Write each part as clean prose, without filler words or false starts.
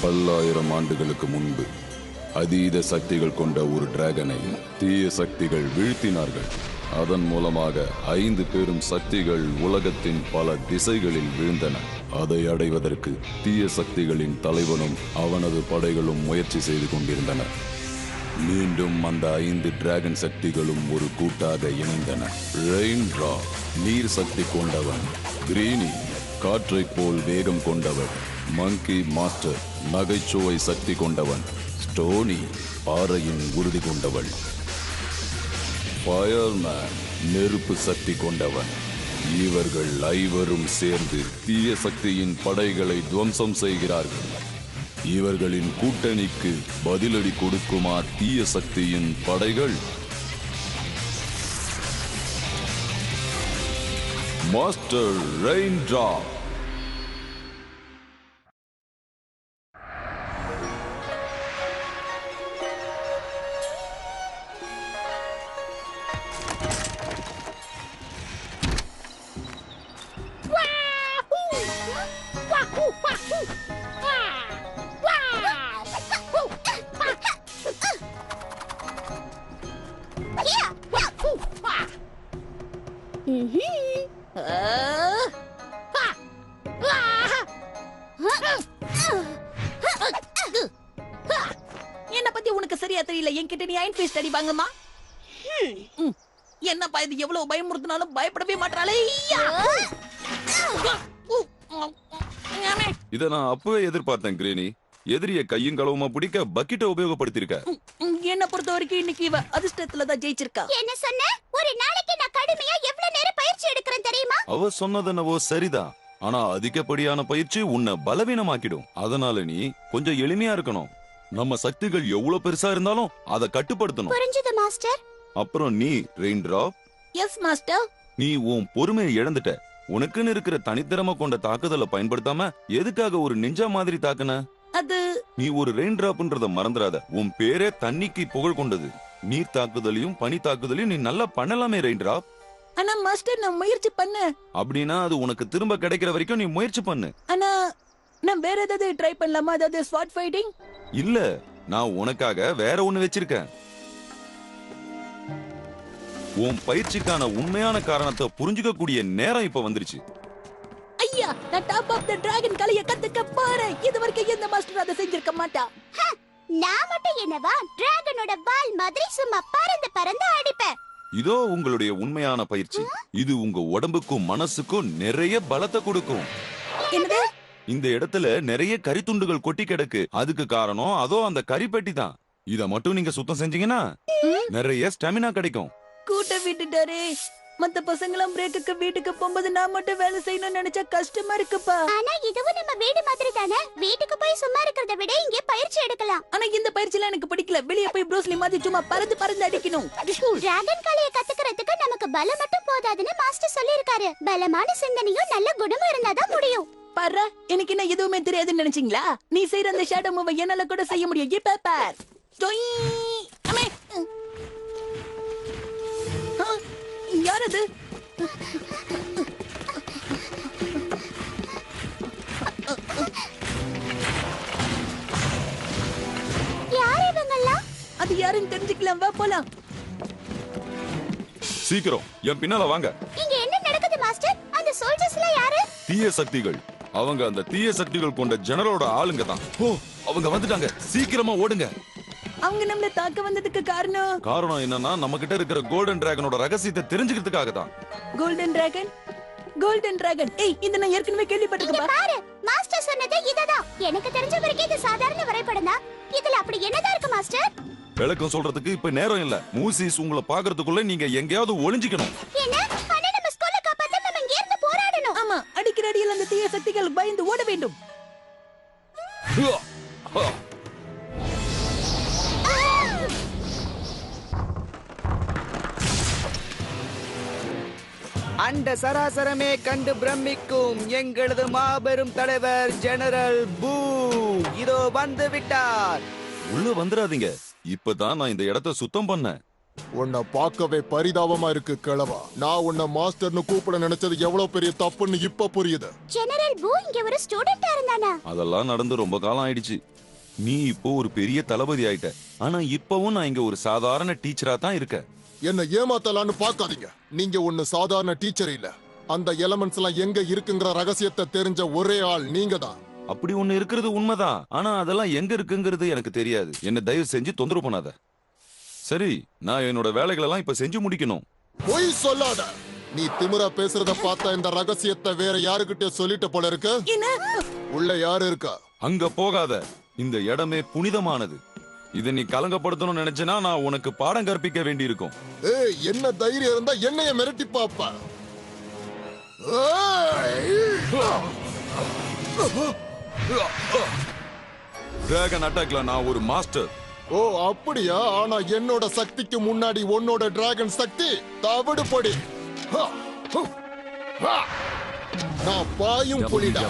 பல்லாயிரம் ஆண்டுகளுக்கு முன்பு அதீத சக்திகள் கொண்ட ஒரு டிராகனை தீய சக்திகள் வீழ்த்தினார்கள். அதன் மூலமாக 5 பெரும் சக்திகள் உலகத்தின் பல திசைகளில் வீழ்ந்தன. அதை அடைவதற்கு தீய சக்திகளின் தலைவனும் அவனது படைகளும் முயற்சி செய்து கொண்டிருந்தனர். மீண்டும் அந்த 5 டிராகன் சக்திகளும் ஒரு கூட்டாக இணைந்தன. ரெயின்ட்ரா நீர் சக்தி கொண்டவன், கிரீனி காற்றை போல் வேகம் கொண்டவன், மங்கி மாஸ்டர் நகைச்சுவை சக்தி கொண்டவன், ஸ்டோனி பாறையின் உறுதி கொண்டவள், ஃபயர்மேன் நெருப்பு சக்தி கொண்டவன். இவர்கள் ஐவரும் சேர்ந்து தீய சக்தியின் படைகளை துவம்சம் செய்கிறார்கள். இவர்களின் கூட்டணிக்கு பதிலடி கொடுக்குமா தீய சக்தியின் படைகள்? மாஸ்டர் ரெயின்ட்ரா. என்ன பத்தி உனக்கு சரியா தெரியல. என்கிட்ட நீ அயன் ஃபீஸ்ட் அடி வாங்கம்மா. என்னப்பா இது, எவ்வளவு பயமுறுத்தினாலும் பயப்படவே மாட்டாளே. இத நான் அப்பவே எதிர்பார்த்தேன் கிரீனி. எதிரிய கையும் களவுமா பிடிக்க பக்கெட்டை உபயோகப்படுத்திருக்க. என்ன பொறுத்த வரைக்கும் இன்னைக்கு இவ அதிர்ஷ்டத்துலதான் ஜெயிச்சிருக்கா. என்ன சொன்ன? ஒரு நாளைக்கு நான் கடுமையா எவ்வளவு நேரம் பயிற்சி எடுக்கிறேன் தெரியுமா? அவ சொன்னதென்னவோ சரிதான். ஆனா அதிகப்படியான பயிற்சி உன்னை பலவீனமாக்கிடும். அதனால நீ கொஞ்சம் எளிமையா இருக்கணும். நம்ம சக்திகள் எவ்வளவு பெருசா இருந்தாலும் அதை கட்டுப்படுத்தணும். புரிஞ்சது மாஸ்டர். அப்புறம் நீ ரெயின்ட்ரா, எஸ் மாஸ்டர். நீ உன் பொறுமையை இழந்துட்ட. உனக்குன்னு இருக்கிற தனித்திறமை கொண்ட தாக்குதலை பயன்படுத்தாம எதுக்காக ஒரு நிஞ்சா மாதிரி தாக்குன? அது நீ ஒரு ரெயின் டிராப்ன்றத மறந்துடாத. உன் பேரே தண்ணிக்கு புகழ் கொண்டது. நீர் தாக்குதலையும் பனி தாக்குதலையும் நீ நல்லா பண்ணலாமே ரெயின் டிராப். ஆனா மாஸ்டர் நான் முயற்சி பண்ண. அப்படின்னா அது உனக்கு திரும்ப கிடைக்கிற வரைக்கும் நீ முயற்சி பண்ணு. ஆனா நான் வேற ஏதாவது ட்ரை பண்ணலாமா? அதாவது ஸ்வாட் ஃபைட்டிங்? இல்ல, நான் உனக்காக வேற ஒண்ணு வச்சிருக்கேன். உன் பயிற்சிக்கான உண்மையான காரணத்தை புரிஞ்சுக்க கூடிய நேரம் இப்ப வந்துருச்சு. ஐயா, நான் டாப் ஆஃப் தி டிராகன் கலைய கத்துக்க போறேன். இதுவரைக்கும் எந்த மாஸ்டர் அதை செஞ்சிருக்க மாட்டா. நான் மட்டும் என்னவா டிராகனோட வால் மாதிரி சும்மா பறந்து பறந்து அடிப்பேன். இதோ உங்களுடைய உண்மையான பயிற்சி. இது உங்க உடம்புக்கும் மனசுக்கும் நிறைய பலத்தை கொடுக்கும். என்னது? இந்த இடத்துல நிறைய கரித்துண்டுகள் கொட்டி கிடக்கு. அதுக்கு காரணம் அதோ அந்த கரிப்பெட்டி தான். இத மட்டும் நீங்க சுத்தம் செஞ்சீங்கன்னா நிறைய ஸ்டாமினா கிடைக்கும். கூட்ட விட்டுட்டாரே. மத்த பசங்களாம் பிரேக்குக்கு வீட்டுக்கு போகும்போது நான் மட்டும் வேலை செய்யணும்னு நினைச்சா கஷ்டமா இருக்குப்பா. ஆனா இதுவும் நம்ம வீடு மாதிரி தானே. வீட்டுக்கு போய் சும்மா இருக்கிறத விட இங்கே பயிற்சி எடுக்கலாம். ஆனா இந்த பயிற்சிலாம் எனக்கு பிடிக்கல. வெளியே போய் ப்ரூஸ்லி மாதிரி சும்மா பறந்து பறந்து அடிக்கணும். டிராகன் கலையை கத்துக்கிறதுக்கு நமக்கு பலம் மட்டும் போதாதுன்னு மாஸ்டர் சொல்லிருக்காரு. பலமான சிந்தனையும் நல்ல குணமும் இருந்தாதான் முடியும். பாரு, எனக்கு என்ன எதுவுமே தெரியாதுன்னு நினைச்சீங்களா? நீ செய்யற அந்த ஷேடோ மூவ் என்னால கூட செய்ய முடியும். இப்ப பார். யார் அது? யார் இவங்கெல்லாம்? அது யாருன்னு தெரிஞ்சுக்கலாம். வா போலாம். சீக்கிரம் என் பின்னால வாங்க. இங்க என்ன நடக்குது மாஸ்டர்? அந்த சோல்ஜர்ஸ்லாம் யாரு? தீய சக்திகள். அவங்க அந்த தீய சக்திகள் கொண்ட ஜெனரலோட ஆளுங்க தான். ஓ, அவங்க வந்துட்டாங்க. சீக்கிரமா ஓடுங்க. அவங்க நம்மள தாக்க வந்ததுக்கு காரணம் என்னன்னா நம்ம கிட்ட இருக்கிற கோல்டன் டிராகனோட ரகசியத்தை தெரிஞ்சுக்கிறதுக்காக தான். Golden dragon. Golden dragon. ஏய், இத நான் ஏற்கனவே கேள்விப்பட்டிருக்கேன். பாரு, மாஸ்டர் சொன்னது இததான். எனக்கு தெரிஞ்ச வரைக்கும் இது சாதாரண வரைபடம் தான். இதுல அப்படி என்னதான் இருக்கு மாஸ்டர்? விளக்கம் சொல்றதுக்கு இப்ப நேரம் இல்ல. மூசிஸ் உங்களை பாக்குறதுக்குள்ள நீங்க எங்கேயாவது ஒளிஞ்சிக்கணும். என்ன? ஆனா நம்ம ஸ்கூல்ல காப்பாத்த நம்ம இங்க இருந்து போராடணும். ஆமா, அடிக்கிற அடியில் அந்த தீய சக்திகள் பயந்து ஓட வேண்டும். அண்ட சராசரமே கண்டு பிரமிக்கும் எங்களது மாபெரும் தலைவர் ஜெனரல் பூ இதோ வந்து விட்டார். உள்ள வந்துடாதீங்க. இப்பதான் நான் இந்த இடத்தை சுத்தம் பண்ணேன். உன்னை பார்க்கவே பரிதாபமா இருக்கு கிழவா. நான் உன்னை மாஸ்டர்னு கூப்பிட நினைச்சது எவ்வளவு பெரிய தப்புன்னு இப்ப புரியுது. ஜெனரல் பூ இங்க ஒரு ஸ்டூடெண்டா இருந்தானா? அதெல்லாம் நடந்து ரொம்ப காலம் ஆயிடுச்சு. நீ இப்போ ஒரு பெரிய தளபதி ஆயிட்ட. ஆனா இப்பவும் நான் இங்க ஒரு சாதாரண டீச்சரா தான் இருக்க. என்ன ஏமாத்தலான்னு பார்க்காதீங்க. நீங்க ஒண்ணு சாதாரண டீச்சர் இல்ல. அந்த எலமெண்ட்ஸ் எல்லாம் எங்க இருக்குங்கிற ரகசியத்தை தெரிஞ்ச ஒரே ஆள் நீங்க தான். அப்படி ஒண்ணு இருக்கிறது உண்மைதான். ஆனா அதெல்லாம் எங்க இருக்குங்கிறது எனக்கு தெரியாது. என்ன தயவு செஞ்சு தொந்தரவு பண்ணாத. சரி, நான் என்னோட வேலைகளெல்லாம் இப்ப செஞ்சு முடிக்கணும். பொய் சொல்லாத. நீ திமிரா பேசுறத பார்த்தா இந்த ரகசியத்தை வேற யாருக்கிட்ட சொல்லிட்ட போல இருக்கு. உள்ள யாரு இருக்கா? அங்க போகாத. இந்த இடமே புனிதமானது. இதை நீ கலங்கப்படுத்தணும்னு நினைச்சனா நான் உனக்கு பாடம் கற்பிக்க வேண்டி இருக்கும். ஏய், என்ன தைரியம் இருந்தா என்னைய மிரட்டி பாப்ப. டிராகன் அட்டாக்ல நான் ஒரு மாஸ்டர். ஓ அப்படியா? ஆனா என்னோட சக்திக்கு முன்னாடி உன்னோட டிராகன் சக்தி தவிடுபடி. நான் பாயும் புலிடா.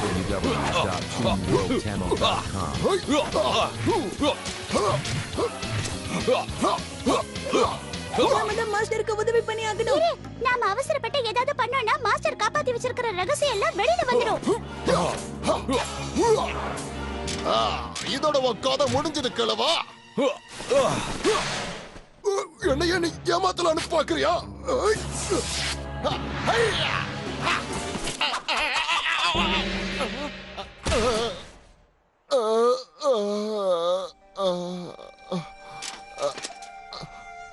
மாஸ்டருக்கு உதவி பண்ணி ஆகணும். நாம அவசரப்பட்டு ஏதாவது பண்ணோம்னா மாஸ்டர் காப்பாத்தி வச்சிருக்கிற ரகசியம் எல்லாம் வெளியில வந்துரும். இதோட கதை முடிஞ்சது கிழவா. என்ன நீ ஏமாத்தலான்னு பாக்குறியா?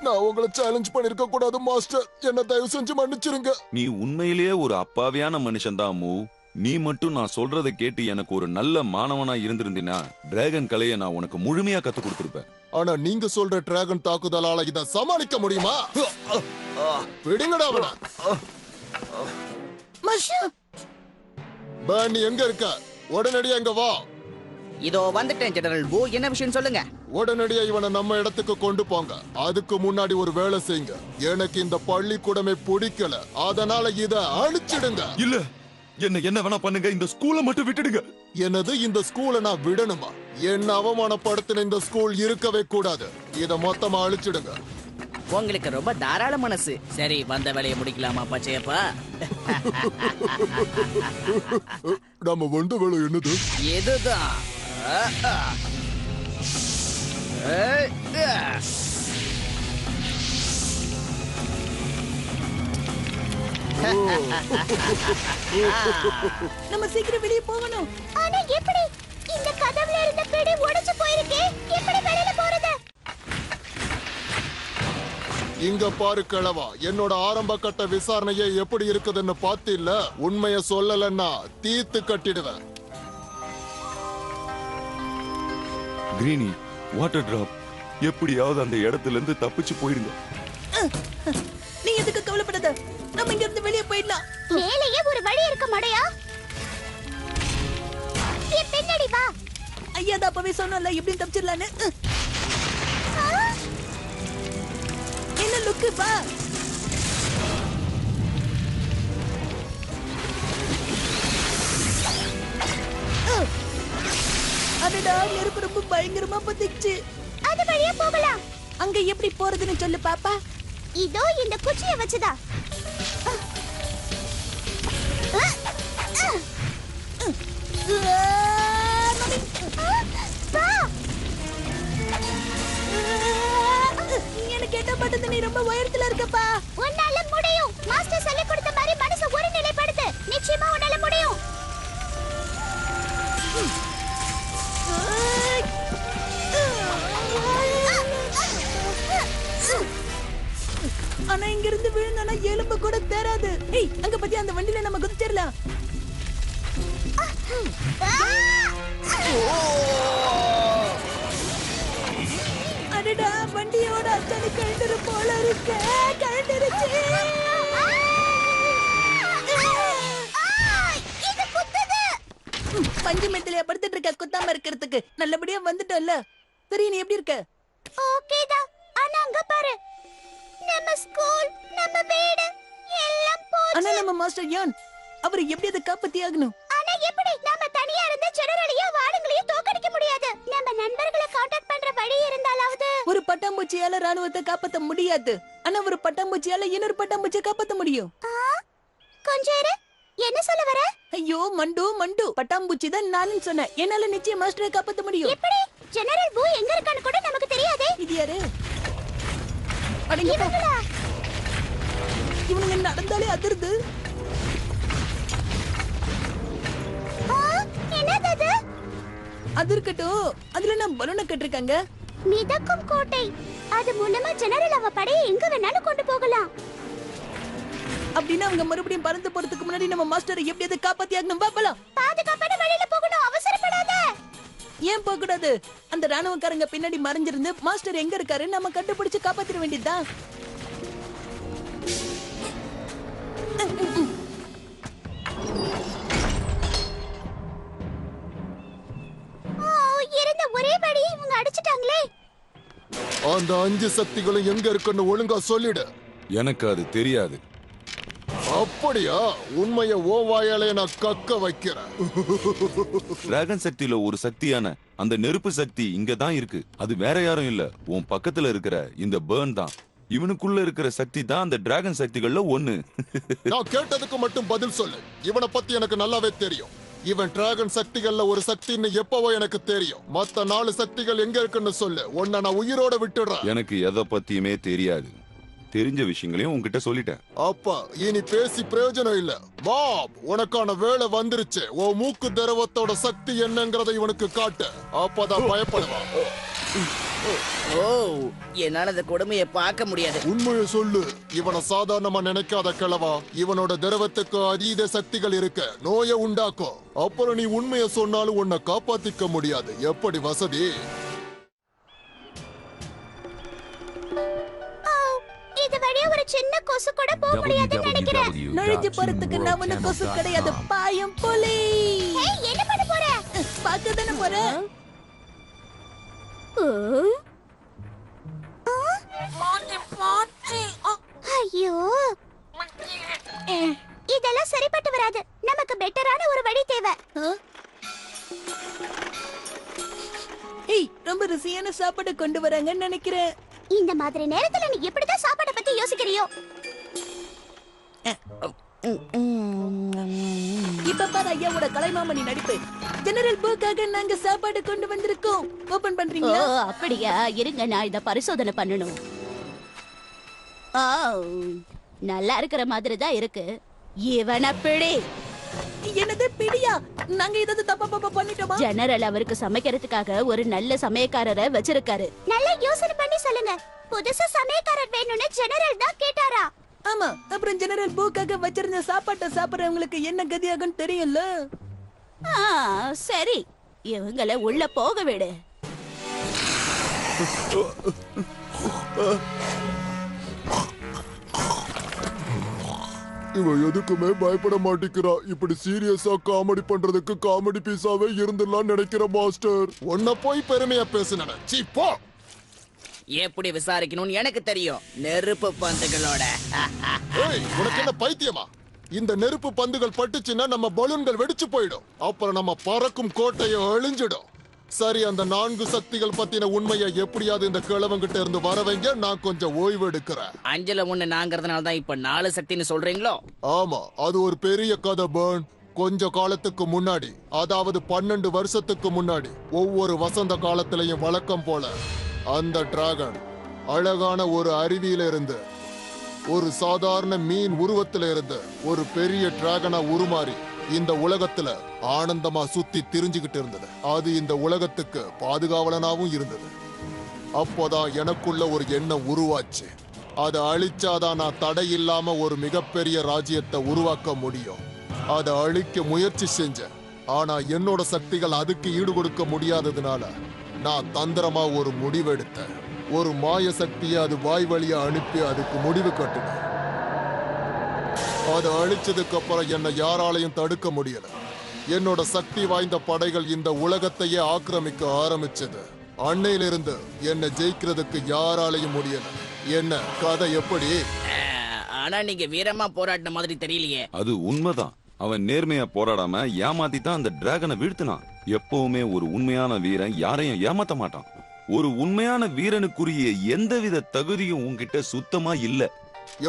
நான் உங்களை சேலஞ்ச் பண்ணிருக்க கூடாது மாஸ்டர். என்ன தயவு செஞ்சு மன்னிச்சிருங்க. நீ உண்மையிலேயே ஒரு அப்பாவியான மனுஷன் தான் மூ. நீ மட்டும் நான் சொல்றதை கேட்டு எனக்கு ஒரு நல்ல மாணவனா இருந்திருந்தீனா டிராகன் கலையை நான் உனக்கு முழுமையா கத்து கொடுத்திருப்பேன். ஆனா நீங்க சொல்ற டிராகன் தாக்குதலால இத சமாளிக்க முடியுமா? விடுங்கடா அவன. நீ எங்க இருக்க? உடனடியா இங்க வா. இதோ வந்துட்டேன் ஜெனரல் பூ. என்ன விஷயம் சொல்லுங்க. உடனடியா இவனை நம்ம இடத்துக்கு கொண்டு போங்க. அதுக்கு முன்னாடி ஒரு வேலை செய்யுங்க. எனக்கு இந்த பள்ளிக்கூடமே பிடிக்கல. அதனால இத அழிச்சிடுங்க. இல்ல, என்ன வேணா பண்ணுங்க. இந்த ஸ்கூலை மட்டும் விட்டுடுங்க. எனது இந்த ஸ்கூலை நான் விடணுமா? என்ன அவமானப்படுத்தின இந்த ஸ்கூல் இருக்கவே கூடாது. இத மொத்தமா அழிச்சிடுங்க. உங்களுக்கு ரொம்ப தாராள மனசு. சரி, வந்த வேலையை முடிக்கலாமா பச்சையப்பா? நம்ம வந்த வேலை என்னது? இதுதான். நம்ம சீக்கிரம் வெளியே போகணும். ஆனா எப்படி? இந்த கதவுல இருந்த பெடி உடைஞ்சு போயிருக்கு. எப்படி வெளியில போறது? இங்க பாரு கிழவா, என்னோட ஆரம்ப கட்ட விசாரணையே எப்படி இருக்குதுன்னு பாத்தில்ல. உண்மைய சொல்லலன்னா தீத்து கட்டிடுவேன். கிரீனி, வாட்டர் டிராப், எப்படியாவது அந்த இடத்துல இருந்து தப்பிச்சு போயிருங்க. நீ எதுக்கு கவலைப்படாத. நம்ம இங்க இருந்து வெளியே போயிடலாம். மேலேயே ஒரு வழி இருக்க மாடையா? பின்னாடி வா. ஐயா தான் அப்பவே சொன்னல எப்படி தப்பிச்சிடலான்னு. என்ன லுக்கு வா. அடடா, நெருப்பு ரொம்ப பயங்கரமா பத்திச்சு. அது வழியா போகலாம். அங்க எப்படி போறதுன்னு சொல்லு பாப்பா. இதோ இந்த குச்சியை வச்சுதா. எனக்கு என்ன பண்றது? நீ ரொம்ப உயரத்துல இருக்கப்பா. உன்னால முடியும். மாஸ்டர் சொல்லி கொடுத்த மாதிரி மனசை ஒரு நிலைப்படுத்து. நிச்சயமா உன்னால முடியும். ஆனா இங்க இருந்து விழுந்தானா எலும்பு கூட தேராது. ஏய், அங்க பத்தி அந்த வண்டியில நம்ம குதிச்சிடலாம். அடடா, வண்டியோட அத்தனை கழண்டுரு போல இருக்கு. கழண்டுருச்சு. இது குத்துது. பஞ்சு மெத்திலையா படுத்துட்டு இருக்க? குத்தாம இருக்கிறதுக்கு நல்லபடியா வந்துட்டோம்ல. சரி, நீ எப்படி இருக்க? ஓகேதான். ஆனா அங்க பாரு, நம்ம ஸ்கூல், நம்ம வீடு எல்லாம் போச்சு. ஆனா நம்ம மாஸ்டர் யான், அவர் எப்படி அதை காப்பாத்தி ஆகணும்? ஆனா எப்படி? நாம தனியா இருந்து ஜெனரலையும் வாளுங்களையும் தோக்கடிக்க முடியாது. நம்ம நண்பர்களை கான்டாக்ட் பண்ற வழி இருந்தாலாவது. ஒரு பட்டாம்பூச்சியால ராணுவத்தை காப்பாத்த முடியாது. ஆனா ஒரு பட்டாம்பூச்சியால இன்னொரு பட்டாம்பூச்சியை காப்பாத்த முடியும். கொஞ்சம் இரு. என்ன சொல்ல வர? ஐயோ மண்டு பட்டாம்பூச்சி தான் நானும் சொன்னேன். என்னால நிச்சயம் மாஸ்டரை காப்பாத்த முடியும். எப்படி? ஜெனரல் பூ எங்க இருக்கான்னு கூட நமக்கு தெரியாதே. இது யாரு? அடங்கப்பா. இவங்களா? இவனுங்க நடந்தாலே அதிர்து. என்னது அது? அது இருக்கட்டும், அதுல நான் பலூனை கட்டிருக்காங்க. மிதக்கும் கோட்டை. அது மூலமா ஜெனரல் அவ படையை எங்க வேணாலும் கொண்டு போகலாம். அப்படின்னா அவங்க மறுபடியும் பறந்து போறதுக்கு முன்னாடி நம்ம மாஸ்டரை எப்படியாவது காப்பாத்தி ஆகணும். பாப்பலாம். பாதுகாப்பான வழியில போகணும். அவசரப்படாத. ஏன் போக கூடாது? அந்த ராணுவக்காரங்க பின்னாடி மறைஞ்சிருந்து மாஸ்டர் எங்க இருக்காரு நம்ம கண்டுபிடிச்சு காப்பாத்திர வேண்டியதுதான். இருந்த ஒரே வழி இவங்க அடிச்சிட்டாங்களே. அந்த 5 சக்திகளும் எங்க இருக்குன்னு ஒழுங்கா சொல்லிடு. எனக்கு அது தெரியாது. அப்படியா? உண்மைய ஓ வாயாலே நான் கக்க வைக்கிறேன். டிராகன் சக்தியில ஒரு சக்தியான அந்த நெருப்பு சக்தி இங்க தான் இருக்கு. அது வேற யாரும் இல்ல, உன் பக்கத்துல இருக்கிற இந்த பேர்ன் தான். இவனுக்குள்ள இருக்கிற சக்தி தான் அந்த டிராகன் சக்திகள்ல ஒண்ணு. நான் கேட்டதுக்கு மட்டும் பதில் சொல்லு. இவனை பத்தி எனக்கு நல்லாவே தெரியும். இவன் டிராகன் சக்திகள்ல ஒரு சக்தின்னு எப்பவோ எனக்கு தெரியும். மத்த 4 சக்திகள் எங்க இருக்குன்னு சொல்லு. உன்னை நான் உயிரோட விட்டுடுறேன். எனக்கு எதை பத்தியுமே தெரியாது. தெரிஞ்ச விஷயங்களையும் உன்கிட்ட சொல்லிட்டேன். அப்பா இனி பேசி பிரயோஜனம் இல்ல. பாப், உனக்கான வேலை வந்துருச்சு. ஓ மூக்கு திரவத்தோட சக்தி என்னங்கறத இவனுக்கு காட்டு. அப்பதான் பயப்படுவான். ஓ, என்னால அந்த கொடுமையை பார்க்க முடியாது. உண்மையை சொல்லு. இவனை சாதாரணமா நினைக்காத கிழவா. இவனோட திரவத்துக்கு அதீத சக்திகள் இருக்கு. நோயை உண்டாக்கும். அப்புறம் நீ உண்மையை சொன்னாலும் உன்னை காப்பாத்திக்க முடியாது. எப்படி வசதி? இது வழியா ஒரு சின்ன கொசு கூட போக முடியாதுன்னு நினைக்கிறேன். நுழைஞ்சு போறதுக்கு நான் ஒண்ணு கொசு கிடையாது. பாயம் புலி. ஏய், என்ன பண்ண போற? பார்க்க தானே போறேன். ஐயோ, இதெல்லாம் சரிப்பட்டு வராது. நமக்கு பெட்டரான ஒரு வழி தேவை. ஏய், ரொம்ப ருசியான சாப்பாடு கொண்டு வராங்கன்னு நினைக்கிறேன். இந்த மாதிரி நேரத்துல நீ எப்படிதான் சாப்பாட பத்தி யோசிக்கிறியோ? இப்ப பாரு ஐயாவோட கலைமாமணி நடிப்பு. ஜெனரல் பூக்காக நாங்க சாப்பாடு கொண்டு வந்திருக்கோம். ஓபன் பண்றீங்களா? அப்படியா? இருங்க, நான் இத பரிசோதனை பண்ணணும். நல்லா இருக்கிற மாதிரி தான் இருக்கு. இவனை பிடி. என்னது பிடியா? நாங்க ஏதாவது தப்பா பண்ணிட்டோமா? ஜெனரல் அவருக்கு சமைக்கிறதுக்காக ஒரு நல்ல சமையக்காரரை வச்சிருக்காரு. நல்லா யோசனை பண்ணி சொல்லுங்க. புதுசா சமையக்காரர் வேணும்னு ஜெனரல் தான் கேட்டாரா? ஆமா. அப்புறம் ஜெனரல் பூக்காக வச்சிருந்த சாப்பாட்டை சாப்பிடுறவங்களுக்கு என்ன கதியாகும்னு தெரியும்ல. சரி, இவங்கள உள்ள போக விடு. இவன் எதுக்குமே பயப்பட மாட்டேங்கிறா. இப்படி சீரியஸா காமெடி பண்றதுக்கு காமெடி பீஸாவே இருந்துடலாம் நினைக்கிற மாஸ்டர். உன்னை போய் பெருமையா பேசுன. சீ போ. எப்படி விசாரிக்கணும்னு எனக்கு தெரியும். நெருப்பு பந்துகளோட. ஏய், உனக்கு என்ன பைத்தியமா? இந்த நெருப்பு பந்துகள் பட்டுச்சுன்னா நம்ம பலூன்கள் வெடிச்சு போயிடும். அப்புறம் நம்ம பறக்கும் கோட்டையை அழிஞ்சிடும். சரி, அந்த 4 சக்திகள் பத்தின உண்மையை எப்படியாவது இந்த கிழவங்கிட்ட இருந்து வர வைங்க. நான் கொஞ்சம் ஓய்வு எடுக்கிறேன். 5ல 1 நாங்கிறதுனால தான் இப்ப 4 சக்தின்னு சொல்றீங்களோ? ஆமா, அது ஒரு பெரிய கதை பேர்ன். கொஞ்ச காலத்துக்கு முன்னாடி, அதாவது 12 வருஷத்துக்கு முன்னாடி, ஒவ்வொரு வசந்த காலத்திலையும் வழக்கம் போல அந்த டிராகன் அழகான ஒரு அருவியில இருந்து ஒரு சாதாரண மீன் உருவத்தில இருந்து ஒரு பெரிய டிராகனா உருமாறி இந்த உலகத்துல ஆனந்தமா சுத்தி திரிஞ்சுகிட்டு இருந்தது. அது இந்த உலகத்துக்கு பாதுகாவலனாவும் இருந்தது. அப்போதான் எனக்குள்ள ஒரு எண்ணம் உருவாச்சு. அதை அழிச்சாதான் நான் தடை இல்லாம ஒரு மிகப்பெரிய ராஜ்யத்தை உருவாக்க முடியும். அதை அழிக்க முயற்சி செஞ்சேன். ஆனா என்னோட சக்திகள் அதுக்கு ஈடு கொடுக்க முடியாததுனால நான் தந்திரமா ஒரு முடிவெடுத்தேன். ஒரு மாய சக்தியை அது வாய் வழியா அனுப்பி அதுக்கு முடிவு கட்டினேன். அதை அழிச்சதுக்கு அப்புறம் என்னை யாராலையும் தடுக்க முடியல. என்னோட சக்தி வாய்ந்த படைகள் இந்த உலகத்தையே ஆக்கிரமிக்க ஆரம்பிச்சது. அன்னையிலிருந்து என்னை ஜெயிக்கிறதுக்கு யாராலையும் முடியல. என்ன கதை எப்படி? ஆனா நீங்க வீரமா போராடின மாதிரி தெரியலையே. அது உண்மைதான். அவன் நேர்மையா போராடாம ஏமாத்தி தான் அந்த டிராகனை வீழ்த்தினான். எப்பவுமே ஒரு உண்மையான வீரன் யாரையும் ஏமாத்த மாட்டான். ஒரு உண்மையான வீரனுக்குரிய எந்தவித தகுதியும் உன்கிட்ட சுத்தமா இல்ல.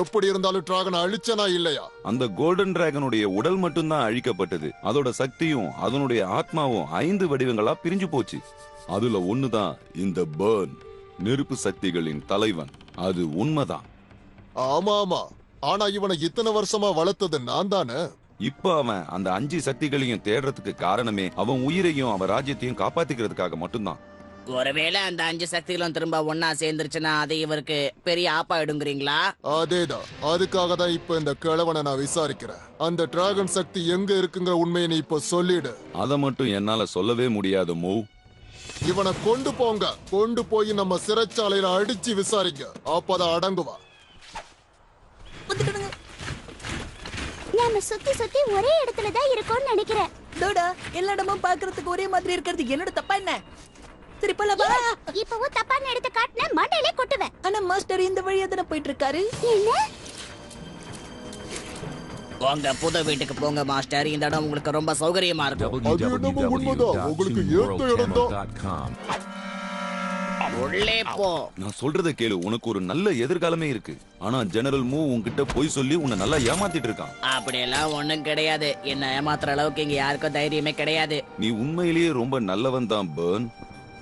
எப்படி இருந்தாலும் டிராகனை அழிச்சனா இல்லையா? அந்த கோல்டன் டிராகனுடைய உடல் மட்டும்தான் அழிக்கப்பட்டது. அதோட சக்தியும் அதனுடைய ஆத்மாவும் 5 வடிவங்களா பிரிஞ்சு போச்சு. அதுல ஒண்ணுதான் இந்த பர்ன், நெருப்பு சக்திகளின் தலைவன். அது உண்மைதான். ஆமா ஆமா, ஆனா இவனை இத்தனை வருஷமா வளர்த்தது நான் தானே. இப்ப அவன் அந்த 5 சக்திகளையும் தேடுறதுக்கு காரணமே அவன் உயிரையும் அவன் ராஜ்யத்தையும் காப்பாத்திக்கிறதுக்காக மட்டும்தான். ஒருவேளை அந்த 5 சக்திகளும் திரும்ப ஒன்னா சேர்ந்துருச்சுன்னா அது இவருக்கு பெரிய ஆப்பாயிடுங்கிறீங்களா? அதேதான், அதுக்காக தான் இப்ப இந்த கிழவனை நான் விசாரிக்கிறேன். அந்த டிராகன் சக்தி எங்க இருக்குங்கிற உண்மையை நீ இப்ப சொல்லிடு. அதை மட்டும் என்னால சொல்லவே முடியாது மூ. இவனை கொண்டு போங்க, கொண்டு போய் நம்ம சிறைச்சாலையில அடிச்சு விசாரிங்க, அப்பதான் அடங்குவா. வந்துடுங்க. நாம சுத்தி சுத்தி ஒரே இடத்துல தான் இருக்கோம்னு நினைக்கிறேன். டோடா, எல்லா இடமும் பாக்குறதுக்கு ஒரே மாதிரி இருக்கிறது என்னோட தப்பா என்ன? சரி போலாம் வா. இப்பவும் தப்பான இடத்தை காட்டின மண்டையிலே கொட்டுவேன். ஆனா மாஸ்டர் இந்த வழியா தானே போயிட்டு இருக்காரு. என்ன? உங்க புது வீட்டுக்கு போங்க மாஸ்டர். இந்த இடம் உங்களுக்கு ரொம்ப சௌகரியமா இருக்கும். அது என்னமோ உண்மைதான், உங்களுக்கு ஏத்த இடம் தான். உள்ளே போ. நான் சொல்றத கேளு, உனக்கு ஒரு நல்ல எதிர்காலமே இருக்கு. ஆனா ஜெனரல் மூ உன்கிட்ட போய் சொல்லி உன்னை நல்லா ஏமாத்திட்டு இருக்கான். அப்படியெல்லாம் ஒண்ணும் கிடையாது. என்ன ஏமாத்துற அளவுக்கு இங்க யாருக்கும் தைரியமே கிடையாது. நீ உண்மையிலேயே ரொம்ப நல்லவன் தான் பர்ன்.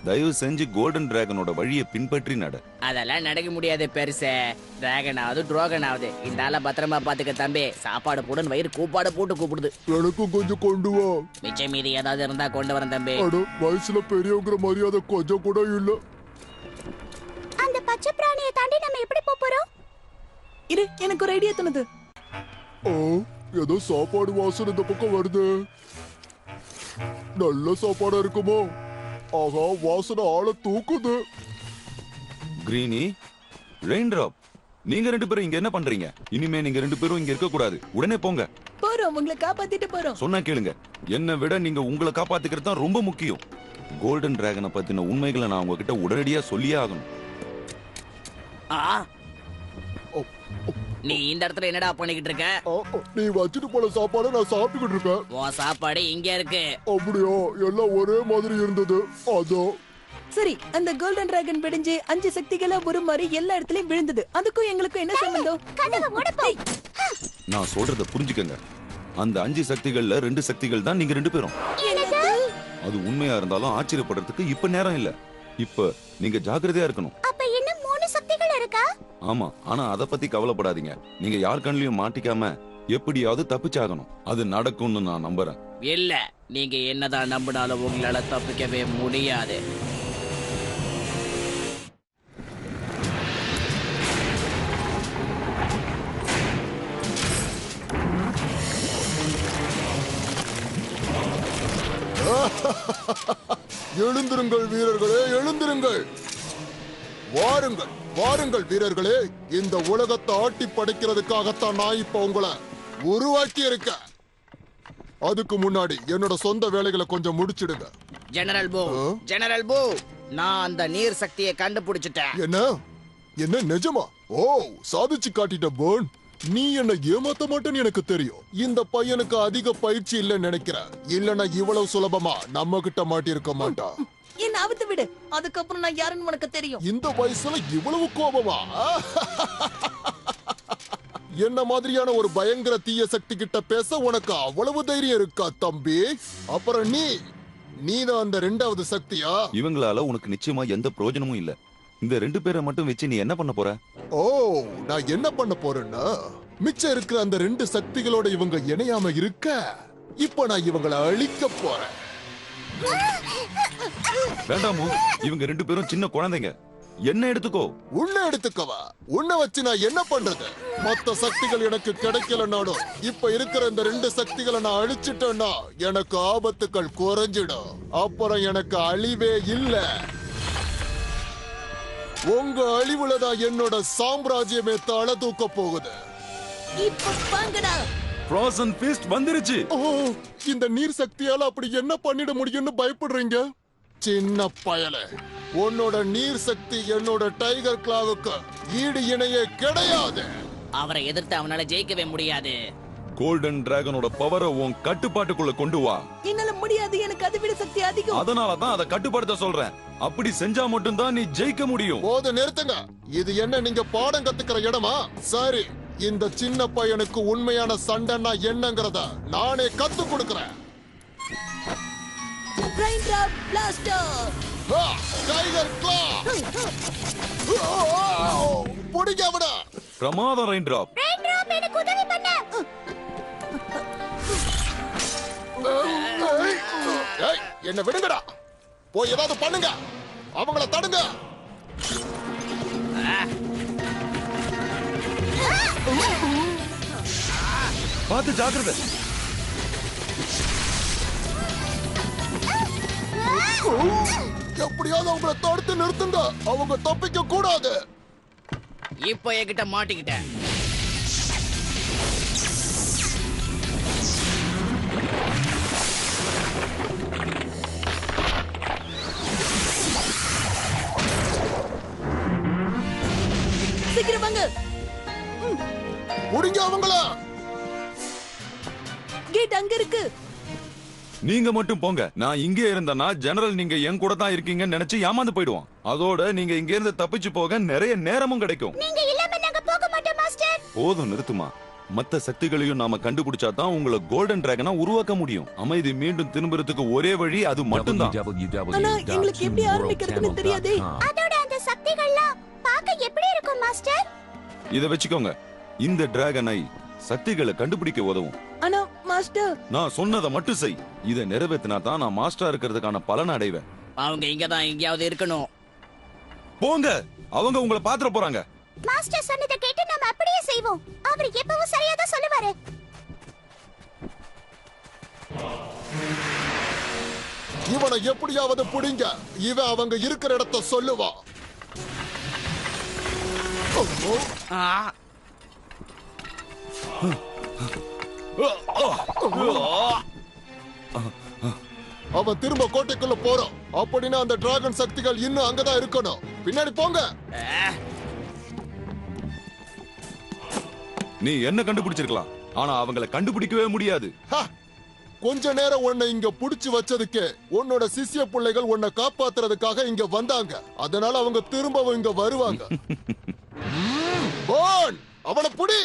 தயவு செஞ்சு கோல்டன் டிராகனோட வழியை பின்பற்றி நட. அதெல்லாம் நடக்க முடியாது பெருசே. டிராகன் ஆகுது டிராகன் ஆகுது. இந்த ஆள பத்திரமா பாத்துக்க தம்பி. சாப்பாடு போடுன்னு வயிறு கூப்பாடு போட்டு கூப்பிடுது. எனக்கும் கொஞ்சம் கொண்டு வா. மிச்சம் மீதி ஏதாவது இருந்தா கொண்டு வரேன் தம்பி. அட, வயசுல பெரியவங்கிற மரியாதை கொஞ்சம் கூட இல்ல. அந்த பச்சை பிராணியை தாண்டி நம்ம எப்படி போறோம்? இரு, எனக்கு ஒரு ஐடியா தோணுது. ஓ, ஏதோ சாப்பாடு வாசனை இந்த பக்கம் வருது. நல்ல சாப்பாடா இருக்குமோ? ஆகா, வாசனை ஆள தூக்குது. கிரீனி, ரெயின் டிராப், நீங்க 2 பேரும் இங்க என்ன பண்றீங்க? இனிமே நீங்க 2 பேரும் இங்க இருக்க கூடாது. உடனே போங்க. போறோம், உங்களை காப்பாத்திட்டு போறோம். சொன்னா கேளுங்க. என்னை விட நீங்க உங்களை காப்பாத்திக்கிறது தான் ரொம்ப முக்கியம். கோல்டன் டிராகனை பத்தின உண்மைகளை நான் உங்ககிட்ட உடனடியா சொல்லியே ஆகணும். நீ இந்த இடத்துல என்னடா பண்ணிக்கிட்டு இருக்க? நீ வச்சுட்டு போன சாப்பாடு நான் சாப்பிட்டுக்கிட்டு இருக்கேன். உன் சாப்பாடு இங்க இருக்கு. அப்படியா? எல்லாம் ஒரே மாதிரி இருந்தது. அதோ சரி, அந்த கோல்டன் டிராகன் பிடிஞ்சு 5 சக்திகளா ஒரு மாதிரி எல்லா இடத்துலயும் விழுந்தது. அதுக்கும் எங்களுக்கும் என்ன சம்பந்தம்? கதவை மூட போ. நான் சொல்றத புரிஞ்சுக்கங்க. அந்த 5 சக்திகள்ல 2 சக்திகள் தான் நீங்க 2 பேரும். அது உண்மையா இருந்தாலும் ஆச்சரியப்படுறதுக்கு இப்ப நேரம் இல்ல. இப்ப நீங்க ஜாக்கிரதையா இருக்கணும். அப்ப இன்னும் 3 சக்திகள் இருக்கா? ஆமா, ஆனா அத பத்தி கவலைப்படாதீங்க. நீங்க யார் கண்ணிலையும் மாட்டிக்காம எப்படியாவது தப்பிச்சாகணும். அது நடக்கும்னு நான் நம்புறேன். இல்ல, நீங்க என்னதான் நம்பினாலும் உங்களால தப்பிக்கவே முடியாது. எழுந்திருங்கள் வீரர்களே, எழுந்திருங்கள். வாருங்கள் வாருங்கள் வீரர்களே. இந்த உலகத்தை ஆட்டி படைக்கிறதுக்காகத்தான் நான் இப்ப உங்களை உருவாக்கி இருக்கேன். அதுக்கு முன்னாடி என்னோட சொந்த வேலைகளை கொஞ்சம் முடிச்சிடுங்க. ஜெனரல் பூ, ஜெனரல் பூ, நான் அந்த நீர் சக்தியை கண்டுபிடிச்சிட்டேன். என்ன என்ன நிஜமா? ஓ, சாதிச்சு காட்டிட்ட பர்ன். நீ என்ன ஏமாத்த மாட்டேன்னு எனக்கு தெரியும். இந்த பையனுக்கு அதிக பயிற்சி இல்லைன்னு நினைக்கிறேன். இல்லன்னா இவ்வளவு சுலபமா நம்ம கிட்ட மாட்டிருக்க மாட்டான். என்ன அவுத்து விடு, அதுக்கப்புறம் நான் யாருன்னு உனக்கு தெரியும். இந்த வயசுல இவ்வளவு கோபமா? என்ன மாதிரியான ஒரு பயங்கர தீய சக்தி கிட்ட பேச உனக்கு அவ்வளவு தைரியம் இருக்கா தம்பி? அப்புறம் நீதான் அந்த 2வது சக்தியா? இவங்களால உனக்கு நிச்சயமா எந்த பிரயோஜனமும் இல்ல. இந்த 2 பேரை மட்டும் வச்சு நீ என்ன பண்ண போற? ஓ, நான் என்ன பண்ண போறேன்னா, மிச்சம் இருக்கிற அந்த 2 சக்திகளோட இவங்க இணையாம இருக்க இப்ப நான் இவங்களை அழிக்க போறேன். வேண்டாமோ, இவங்க 2 பேரும் சின்ன குழந்தைங்க. என்ன எடுத்துக்கோ. உன்னை எடுத்துக்கவா? உன்னை வச்சு நான் என்ன பண்றது? மொத்த சக்திகள் எனக்கு கிடைக்கலனாலும் இப்ப இருக்கிற இந்த 2 சக்திகளை நான் அழிச்சிட்டேன்னா எனக்கு ஆபத்துக்கள் குறைஞ்சிடும். அப்புறம் எனக்கு அழிவே இல்ல. உங்க அழிவுலதான் என்னோட சாம்ராஜ்யமே தலை தூக்க போகுது. இப்ப வாங்கடா. ஃப்ரோசன் ஃபீஸ்ட் வந்துருச்சு. ஓ, இந்த நீர் சக்தியால அப்படி என்ன பண்ணிட முடியும்னு பயப்படுறீங்க? சின்ன பயலே, உன்னோட நீர் சக்தி என்னோட டைகர் கிளாவுக்கு ஈடு இணையே கிடையாது. அவரை எதிர்த்து அவனால ஜெயிக்கவே முடியாது. கோல்டன் டிராகனோட பவரை உன் கட்டுப்பாட்டுக்குள்ள கொண்டு வா. என்னால முடியாது, எனக்கு அதை விட சக்தி அதிகம். அதனாலதான் அதை கட்டுப்படுத்த சொல்றேன். அப்படி செஞ்சா மட்டும்தான் நீ ஜெயிக்க முடியும். போது நிறுத்துங்க. இது என்ன நீங்க பாடம் கத்துக்கிற இடமா? சரி, இந்த சின்ன பையனுக்கு உண்மையான சண்டைன்னா என்னங்கறத நானே கத்து கொடுக்கறேன். Rain drop plaster. டைகர் கிளா. புடிங்க அவன. பிரமாதம் ரெயின் டிராப். ரெயின் டிராப் எனக்கு உதவி பண்ண. ஏய், என்ன விடுங்கடா. போய் ஏதாவது பண்ணுங்க. அவங்கள தடுங்க. பார்த்து ஜாக்கிரதை. எப்படியாவது அவங்கள தடுத்து நிறுத்துங்க. அவங்க தப்பிக்க கூடாது. இப்போ என்கிட்ட மாட்டிக்கிட்டேன். சீக்கிரம் வாங்க. புடிங்க அவங்கள. கேட் அங்க இருக்கு. நீங்க மட்டும் போங்க. நான் இங்கே இருந்தேன்னா ஜெனரல் நீங்க என் கூட தான் இருக்கீங்கன்னு நினைச்சு ஏமாந்து போயிடுவான். அதோட நீங்க இங்க இருந்து தப்பிச்சு போக நிறைய நேரமும் கிடைக்கும். நீங்க இல்லாம நாங்க போக மாட்டோம் மாஸ்டர். போதும், நிறுத்துமா. மத்த சக்திகளையும் நாம கண்டுபிடிச்சா தான் உங்களை கோல்டன் டிராகனா உருவாக்க முடியும். அமைதி மீண்டும் திரும்புறதுக்கு ஒரே வழி அது மட்டும்தான். ஆனா எங்களுக்கு எப்படி ஆரம்பிக்கிறதுன்னு தெரியாதே. அதோட அந்த சக்திகள்லாம் பார்க்க எப்படி இருக்கும் மாஸ்டர்? இத வச்சுக்கோங்க. இந்த டிராகனை சக்திகளை கண்டுபிடிக்க உதவும். ஆனா மாஸ்டர், நான் சொன்னதை மட்டும் செய். இதை நிறைவேற்றினா தான் நான் மாஸ்டரா இருக்கிறதுக்கான பலனை அடைவேன். அவங்க இங்கதான் எங்கேயாவது இருக்கணும். போங்க, அவங்க உங்களை பாத்துற போறாங்க. மாஸ்டர் சொன்னதை கேட்டு நாம அப்படியே செய்வோம். அவர் எப்பவும் சரியா தான் சொல்லுவாரு. இவனை எப்படியாவது புடிங்க. இவன் அவங்க இருக்கிற இடத்த சொல்லுவான். ஆ, அவன் திரும்ப கோட்டைக்குள்ள போறான். அப்படின்னா அந்த டிராகன் சக்திகள் இன்னும் அங்கதான் இருக்கணும். பின்னாடி போங்க. நீ என்ன கண்டுபிடிச்சிருக்கலாம், ஆனா அவங்கள கண்டுபிடிக்கவே முடியாது. ஹ! கொஞ்ச நேரம் உன்னை இங்க புடிச்சு வச்சதுக்கே உன்னோட சிஷ்ய பிள்ளைகள் உன்னை காப்பாத்துறதுக்காக இங்க வந்தாங்க. அதனால அவங்க திரும்பவும் இங்க வருவாங்க. போன், அவனை புடி.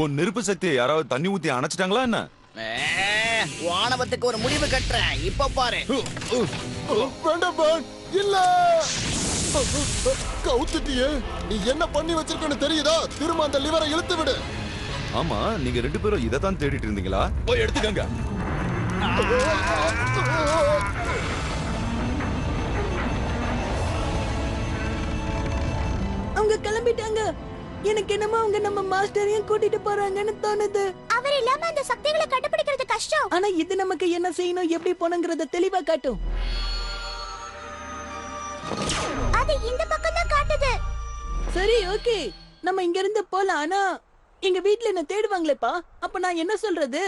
உன் நெருப்பு சக்தியை யாராவது தண்ணி ஊத்தி அணைச்சிட்டாங்களா என்ன? வானவத்துக்கு ஒரு முடிவு கட்டுறேன். இப்ப பாரு. வேண்டாம் போன், இல்ல. கவுத்துட்டியே. நீ என்ன பண்ணி வச்சிருக்கன்னு தெரியுதா? திரும்ப அந்த லிவரை இழுத்து விடு. ஆமா, நீங்க ரெண்டு பேரும் இதை தான் தேடிட்டு இருந்தீங்களா? போய் எடுத்துக்கங்க. அவங்க கிளம்பிட்டாங்க. எனக்கு என்னமோ அவங்க நம்ம மாஸ்டரையும் கூட்டிட்டு போறாங்கன்னு தோணுது. அவர் இல்லாம அந்த சக்திகளை கண்டுபிடிக்கிறது கஷ்டம். ஆனா இது நமக்கு என்ன செய்யணும், எப்படி போகணுங்கிறத தெளிவா காட்டும். அது இந்த பக்கம் தான் காட்டுது. சரி, ஓகே, நம்ம இங்க இருந்து போலாம். ஆனா எங்க வீட்ல என்ன தேடுவாங்களேப்பா. அப்ப நான் என்ன சொல்றது?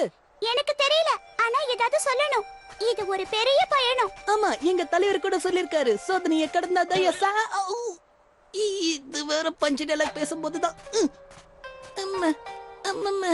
எனக்கு தெரியல, ஆனா ஏதாவது சொல்லணும். இது ஒரு பெரிய பயணம். ஆமா, எங்க தலைவர் கூட சொல்லிருக்காரு, சோதனையை கடந்தாதான் இது வேற பஞ்சு டயலாக் பேசும்போதுதான். அம்மா அம்மா